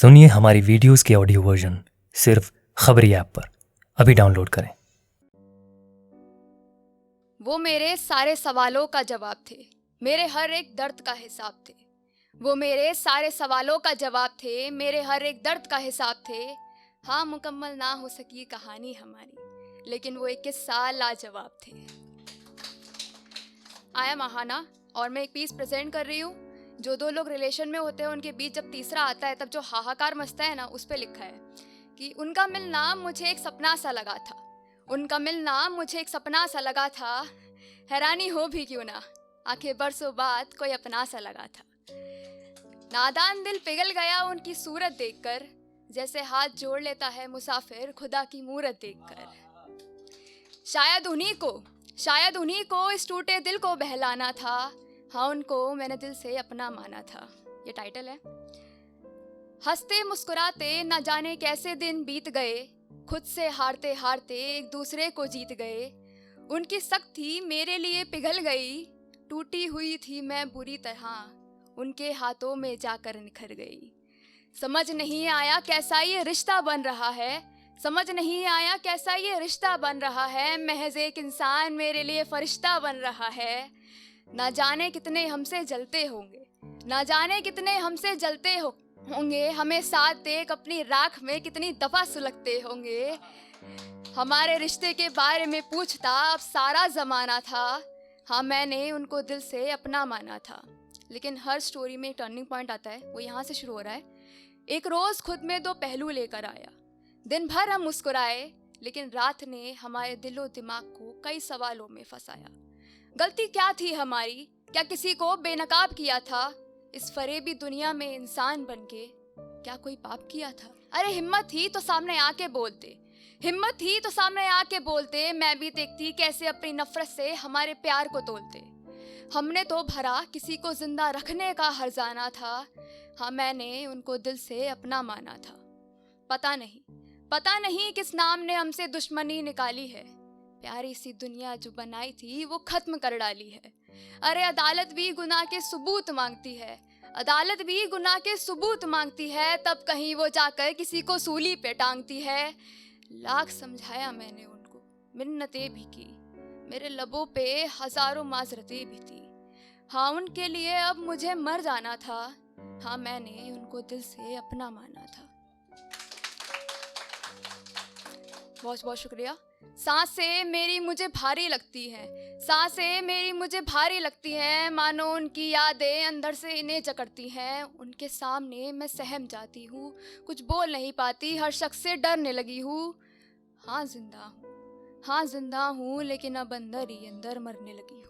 सुनिए हमारी वीडियोस के ऑडियो वर्जन सिर्फ खबरी ऐप पर। अभी डाउनलोड करें। वो मेरे सारे सवालों का जवाब थे, मेरे हर एक दर्द का हिसाब थे। वो मेरे सारे सवालों का जवाब थे, मेरे हर एक दर्द का हिसाब थे। हाँ, मुकम्मल ना हो सकी कहानी हमारी, लेकिन वो 21 साल लाजवाब थे। आई एम आहाना और मैं एक पीस प्रेजेंट कर रही हूँ जो दो लोग रिलेशन में होते हैं, उनके बीच जब तीसरा आता है तब जो हाहाकार मचता है ना, उस पे लिखा है कि उनका मिलना मुझे एक सपना सा लगा था। उनका मिलना मुझे एक सपना सा लगा था, हैरानी हो भी क्यों ना, आखिर बरसों बाद कोई अपना सा लगा था। नादान दिल पिघल गया उनकी सूरत देखकर, जैसे हाथ जोड़ लेता है मुसाफिर खुदा की मूरत देखकर। शायद उन्हीं को इस टूटे दिल को बहलाना था। हाँ, उनको मैंने दिल से अपना माना था। ये टाइटल है। हंसते मुस्कुराते न जाने कैसे दिन बीत गए, खुद से हारते हारते एक दूसरे को जीत गए। उनकी सख्ती मेरे लिए पिघल गई, टूटी हुई थी मैं बुरी तरह, उनके हाथों में जाकर निखर गई। समझ नहीं आया कैसा ये रिश्ता बन रहा है, समझ नहीं आया कैसा ये रिश्ता बन रहा है। महज एक इंसान मेरे लिए फरिश्ता बन रहा है। ना जाने कितने हमसे जलते होंगे, ना जाने कितने हमसे जलते होंगे, हमें साथ देख अपनी राख में कितनी दफा सुलगते होंगे। हमारे रिश्ते के बारे में पूछता अब सारा जमाना था। हाँ, मैंने उनको दिल से अपना माना था। लेकिन हर स्टोरी में एक टर्निंग पॉइंट आता है, वो यहाँ से शुरू हो रहा है। एक रोज खुद में दो पहलू लेकर आया, दिन भर हम मुस्कुराए, लेकिन रात ने हमारे दिलो दिमाग को कई सवालों में फंसाया। गलती क्या थी हमारी, क्या किसी को बेनकाब किया था, इस फरेबी दुनिया में इंसान बनके क्या कोई पाप किया था। अरे हिम्मत थी तो सामने आके बोलते, हिम्मत थी तो सामने आके बोलते, मैं भी देखती कैसे अपनी नफरत से हमारे प्यार को तोलते। हमने तो भरा किसी को जिंदा रखने का हर्जाना था। हाँ, मैंने उनको दिल से अपना माना था। पता नहीं किस नाम ने हमसे दुश्मनी निकाली है, प्यारी सी दुनिया जो बनाई थी वो खत्म कर डाली है। अरे अदालत भी गुनाह के सबूत मांगती है, अदालत भी गुनाह के सबूत मांगती है, तब कहीं वो जाकर किसी को सूली पे टांगती है। लाख समझाया मैंने उनको, मिन्नतें भी की, मेरे लबों पे हजारों माजरतें भी थी। हाँ, उनके लिए अब मुझे मर जाना था। हाँ, मैंने उनको दिल से अपना माना था। बहुत बहुत शुक्रिया। सांसें मेरी मुझे भारी लगती हैं, सांसें मेरी मुझे भारी लगती हैं, मानो उनकी यादें अंदर से इन्हें जकड़ती हैं। उनके सामने मैं सहम जाती हूँ, कुछ बोल नहीं पाती, हर शख्स से डरने लगी हूँ। हाँ जिंदा हूँ, लेकिन अब अंदर ही अंदर मरने लगी हूँ।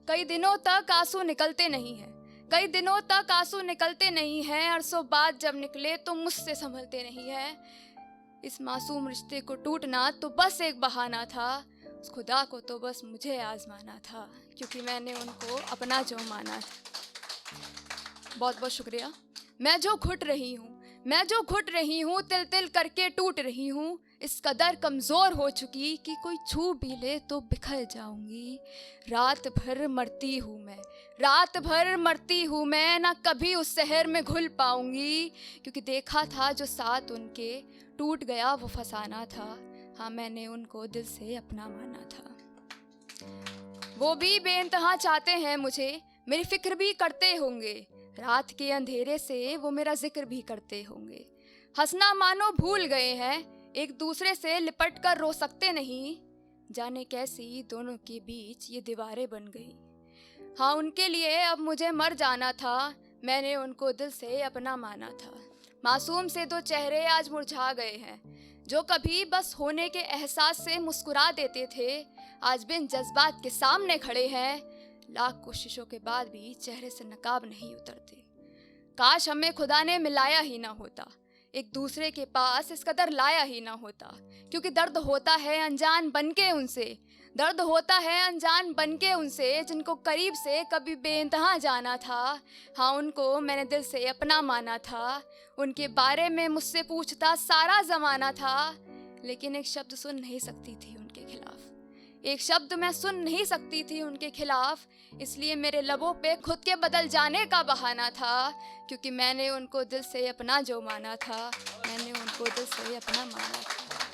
कई दिनों तक आंसू निकलते नहीं हैं, कई दिनों तक आंसू निकलते नहीं हैं, अरसों बाद जब निकले तो मुझसे संभलते नहीं हैं। इस मासूम रिश्ते को टूटना तो बस एक बहाना था, उस खुदा को तो बस मुझे आजमाना था, क्योंकि मैंने उनको अपना जो माना था। बहुत बहुत शुक्रिया। मैं जो घुट रही हूँ, तिल तिल करके टूट रही हूँ, इस कदर कमज़ोर हो चुकी कि कोई छू भी ले तो बिखर जाऊंगी। रात भर मरती हूँ मैं, ना कभी उस शहर में घुल पाऊंगी, क्योंकि देखा था जो साथ उनके टूट गया वो फसाना था। हाँ, मैंने उनको दिल से अपना माना था। वो भी बेइंतहा चाहते हैं मुझे, मेरी फिक्र भी करते होंगे, रात के अंधेरे से वो मेरा जिक्र भी करते होंगे। हंसना मानो भूल गए हैं, एक दूसरे से लिपट कर रो सकते नहीं, जाने कैसी दोनों के बीच ये दीवारें बन गई। हाँ, उनके लिए अब मुझे मर जाना था, मैंने उनको दिल से अपना माना था। मासूम से दो चेहरे आज मुरझा गए हैं, जो कभी बस होने के एहसास से मुस्कुरा देते थे, आज बिन जज्बात के सामने खड़े हैं। लाख कोशिशों के बाद भी चेहरे से नकाब नहीं उतरते। काश हमें खुदा ने मिलाया ही ना होता, एक दूसरे के पास इस कदर लाया ही ना होता, क्योंकि दर्द होता है अनजान बनके उनसे, दर्द होता है अनजान बनके उनसे, जिनको करीब से कभी बेइंतहा जाना था। हाँ, उनको मैंने दिल से अपना माना था, उनके बारे में मुझसे पूछता सारा जमाना था, लेकिन एक शब्द सुन नहीं सकती थी उनके खिलाफ, एक शब्द मैं सुन नहीं सकती थी उनके खिलाफ, इसलिए मेरे लबों पे खुद के बदल जाने का बहाना था, क्योंकि मैंने उनको दिल से अपना जो माना था, मैंने उनको दिल से अपना माना था।